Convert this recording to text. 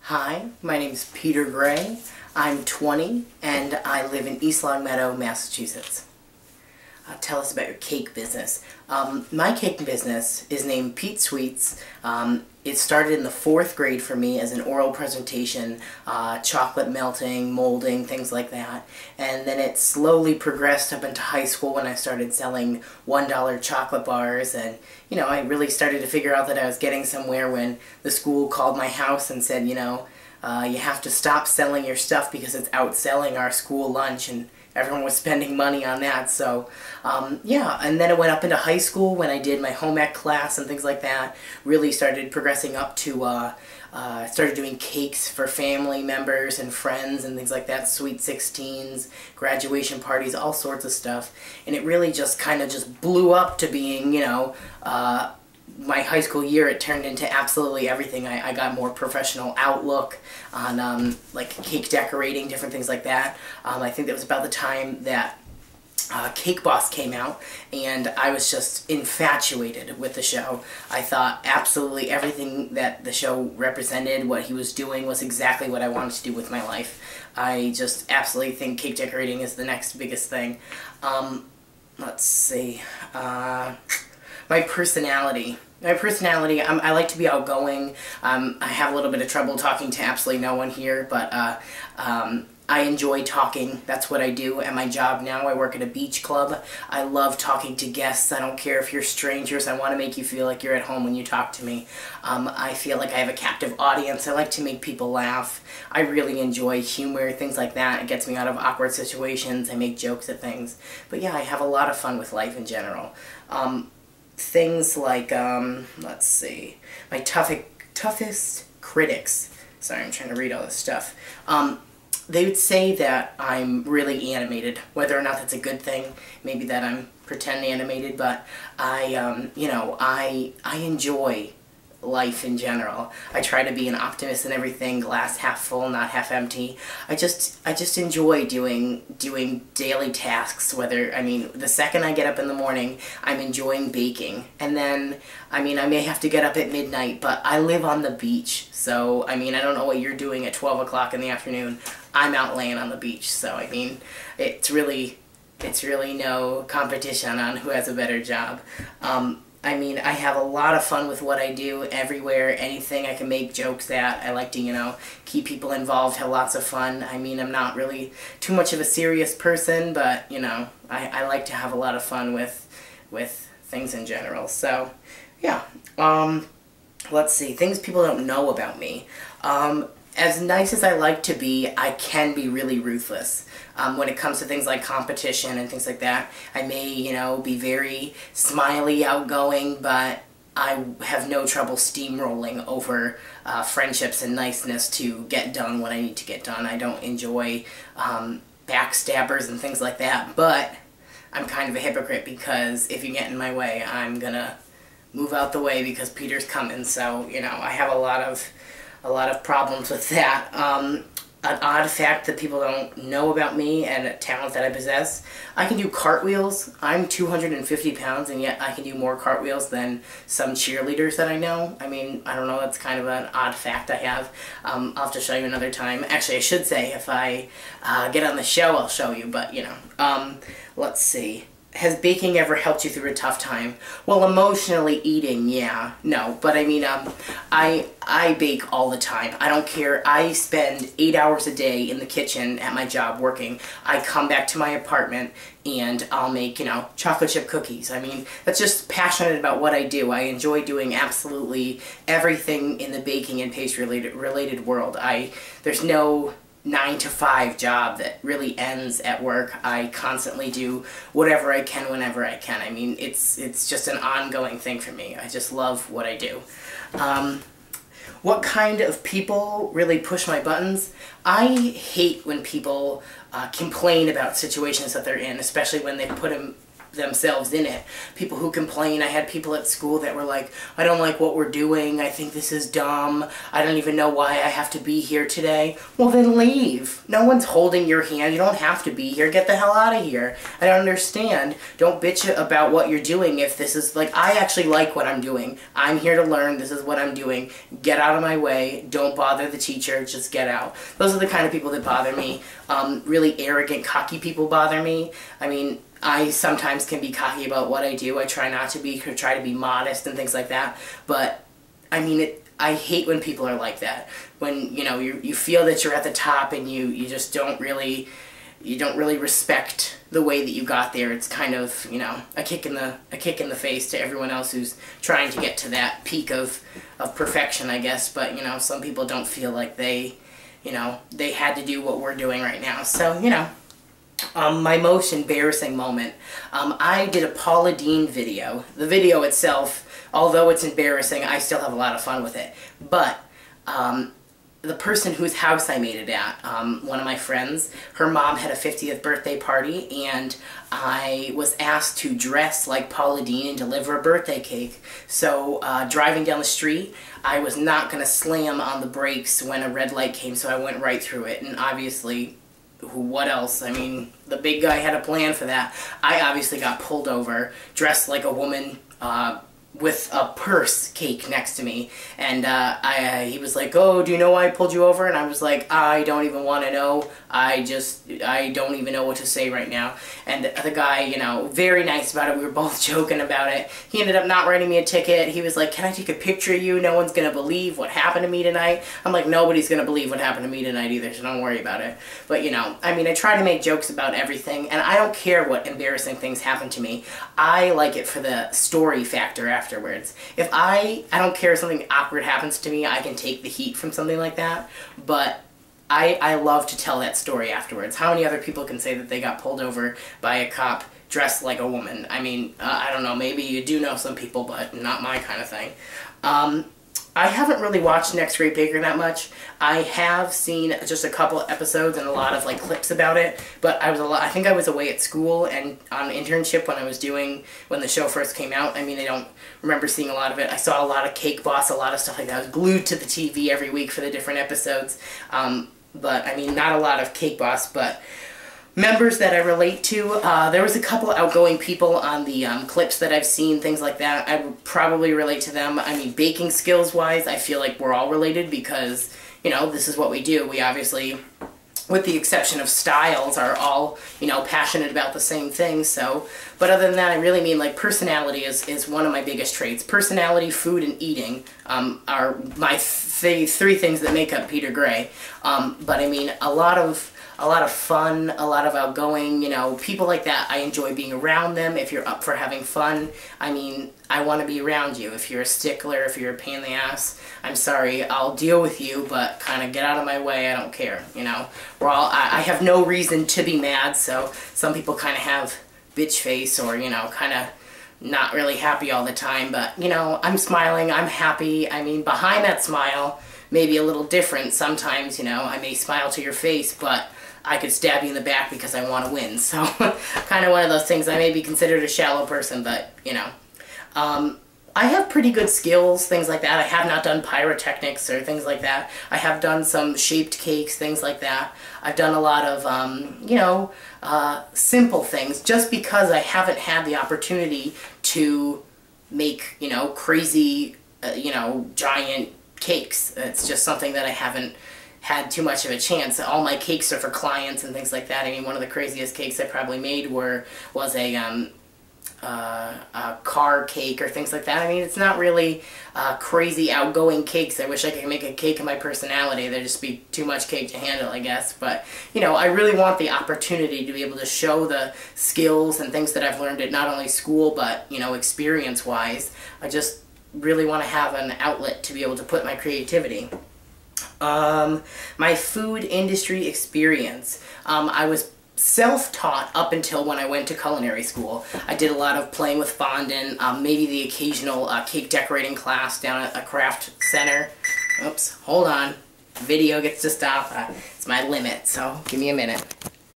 Hi, my name is Peter Gray. I'm 20 and I live in East Longmeadow, Massachusetts. Tell us about your cake business. My cake business is named Pete Sweets. It started in the 4th grade for me as an oral presentation, chocolate melting, molding, things like that. And then it slowly progressed up into high school when I started selling $1 chocolate bars. And, you know, I really started to figure out that I was getting somewhere when the school called my house and said, you know, you have to stop selling your stuff because it's outselling our school lunch, and everyone was spending money on that. So, yeah, and then it went up into high school when I did my home ec class and things like that. Really started progressing up to, started doing cakes for family members and friends and things like that, sweet 16s, graduation parties, all sorts of stuff. And it really just kind of just blew up to being, you know, my high school year. It turned into absolutely everything. I got more professional outlook on like cake decorating, different things like that. I think that was about the time that Cake Boss came out, and I was just infatuated with the show. I thought absolutely everything that the show represented, what he was doing, was exactly what I wanted to do with my life. I just absolutely think cake decorating is the next biggest thing. Let's see. My personality. I like to be outgoing. I have a little bit of trouble talking to absolutely no one here, but I enjoy talking. That's what I do at my job now. I work at a beach club. I love talking to guests. I don't care if you're strangers. I want to make you feel like you're at home when you talk to me. I feel like I have a captive audience. I like to make people laugh. I really enjoy humor, things like that. It gets me out of awkward situations. I make jokes at things. But yeah, I have a lot of fun with life in general. Things like, let's see, my toughest critics. Sorry, I'm trying to read all this stuff. They would say that I'm really animated, whether or not that's a good thing. Maybe that I'm pretend animated, but you know, I enjoy life in general. I try to be an optimist in everything, glass half full, not half empty. I just enjoy doing daily tasks, whether, I mean, the second I get up in the morning, I'm enjoying baking. And then, I mean, I may have to get up at midnight, but I live on the beach. So, I mean, I don't know what you're doing at 12 o'clock in the afternoon. I'm out laying on the beach. So, I mean, it's really no competition on who has a better job. I mean, I have a lot of fun with what I do everywhere, anything I can make jokes at. I like to, you know, keep people involved, have lots of fun. I mean, I'm not really too much of a serious person, but, you know, I like to have a lot of fun with things in general. So, yeah. Let's see, things people don't know about me. As nice as I like to be, I can be really ruthless. When it comes to things like competition and things like that, I may, you know, be very smiley, outgoing, but I have no trouble steamrolling over friendships and niceness to get done what I need to get done. I don't enjoy backstabbers and things like that, but I'm kind of a hypocrite because if you get in my way, I'm gonna move out the way because Peter's coming. So, you know, I have a lot of problems with that. An odd fact that people don't know about me and a talent that I possess, I can do cartwheels. I'm 250 pounds, and yet I can do more cartwheels than some cheerleaders that I know. I mean, I don't know, that's kind of an odd fact I have. I'll have to show you another time. Actually, I should say, if I get on the show, I'll show you, but, you know. Let's see. Has baking ever helped you through a tough time? Well, emotionally eating, yeah. No, but I mean, I bake all the time. I don't care. I spend 8 hours a day in the kitchen at my job working. I come back to my apartment and I'll make, you know, chocolate chip cookies. I mean, that's just passionate about what I do. I enjoy doing absolutely everything in the baking and pastry related world. There's no 9-to-5 job that really ends at work. I constantly do whatever I can whenever I can. I mean, it's just an ongoing thing for me. I just love what I do. What kind of people really push my buttons? I hate when people complain about situations that they're in, especially when they put themselves in it. People who complain. I had people at school that were like, I don't like what we're doing. I think this is dumb. I don't even know why I have to be here today. Well, then leave. No one's holding your hand. You don't have to be here. Get the hell out of here. I don't understand. Don't bitch about what you're doing if this is, like, I actually like what I'm doing. I'm here to learn. This is what I'm doing. Get out of my way. Don't bother the teacher. Just get out. Those are the kind of people that bother me. Really arrogant, cocky people bother me. I mean, I sometimes can be cocky about what I do. I try not to be, try to be modest and things like that. But, I mean, I hate when people are like that. When, you know, you feel that you're at the top and you just don't really respect the way that you got there. It's kind of, you know, a kick in the face to everyone else who's trying to get to that peak of perfection, I guess. But, you know, some people don't feel like they, you know, they had to do what we're doing right now. So, you know. My most embarrassing moment, I did a Paula Deen video. The video itself, although it's embarrassing, I still have a lot of fun with it. But the person whose house I made it at, one of my friends, her mom had a 50th birthday party, and I was asked to dress like Paula Deen and deliver a birthday cake. So driving down the street, I was not going to slam on the brakes when a red light came, so I went right through it. And obviously, what else? I mean, the big guy had a plan for that. I obviously got pulled over, dressed like a woman, with a purse cake next to me, and he was like, oh, do you know why I pulled you over? And I was like, I don't even want to know. I don't even know what to say right now. And the guy, you know, very nice about it. We were both joking about it. He ended up not writing me a ticket. He was like, can I take a picture of you? No one's going to believe what happened to me tonight. I'm like, nobody's going to believe what happened to me tonight either, so don't worry about it. But, you know, I mean, I try to make jokes about everything, and I don't care what embarrassing things happen to me. I like it for the story factor afterwards. If I don't care if something awkward happens to me, I can take the heat from something like that, but I love to tell that story afterwards. How many other people can say that they got pulled over by a cop dressed like a woman? I mean, I don't know, maybe you do know some people, but not my kind of thing. I haven't really watched Next Great Baker that much. I have seen just a couple episodes and a lot of like clips about it, but I think I was away at school and on internship when the show first came out. I mean, I don't remember seeing a lot of it. I saw a lot of Cake Boss, a lot of stuff like that. I was glued to the TV every week for the different episodes. But I mean, not a lot of Cake Boss, but members that I relate to. There was a couple outgoing people on the clips that I've seen, things like that. I would probably relate to them. I mean, baking skills-wise, I feel like we're all related because, you know, this is what we do. We obviously, with the exception of styles, are all, you know, passionate about the same thing. So, but other than that, I really mean, like, personality is one of my biggest traits. Personality, food, and eating are my three things that make up Peter Gray. But I mean, a lot of fun, a lot of outgoing, you know, people like that. I enjoy being around them. If you're up for having fun, I mean, I want to be around you. If you're a stickler, if you're a pain in the ass, I'm sorry, I'll deal with you, but kind of get out of my way. I don't care, you know. I have no reason to be mad, so some people kind of have bitch face or, you know, kind of not really happy all the time, but, you know, I'm smiling, I'm happy. I mean, behind that smile, maybe a little different. Sometimes, you know, I may smile to your face, but I could stab you in the back because I want to win. So, kind of one of those things. I may be considered a shallow person, but, you know. I have pretty good skills, things like that. I have not done pyrotechnics or things like that. I have done some shaped cakes, things like that. I've done a lot of, you know, simple things just because I haven't had the opportunity to make, you know, crazy, you know, giant cakes. It's just something that I haven't had too much of a chance. All my cakes are for clients and things like that. I mean, one of the craziest cakes I probably made was a car cake or things like that. I mean, it's not really crazy outgoing cakes. I wish I could make a cake of my personality. There'd just be too much cake to handle, I guess. But, you know, I really want the opportunity to be able to show the skills and things that I've learned at not only school, but, you know, experience-wise. I just really want to have an outlet to be able to put my creativity. My food industry experience. I was self-taught up until when I went to culinary school. I did a lot of playing with fondant, maybe the occasional cake decorating class down at a craft center. Oops, hold on. Video gets to stop. It's my limit, so give me a minute.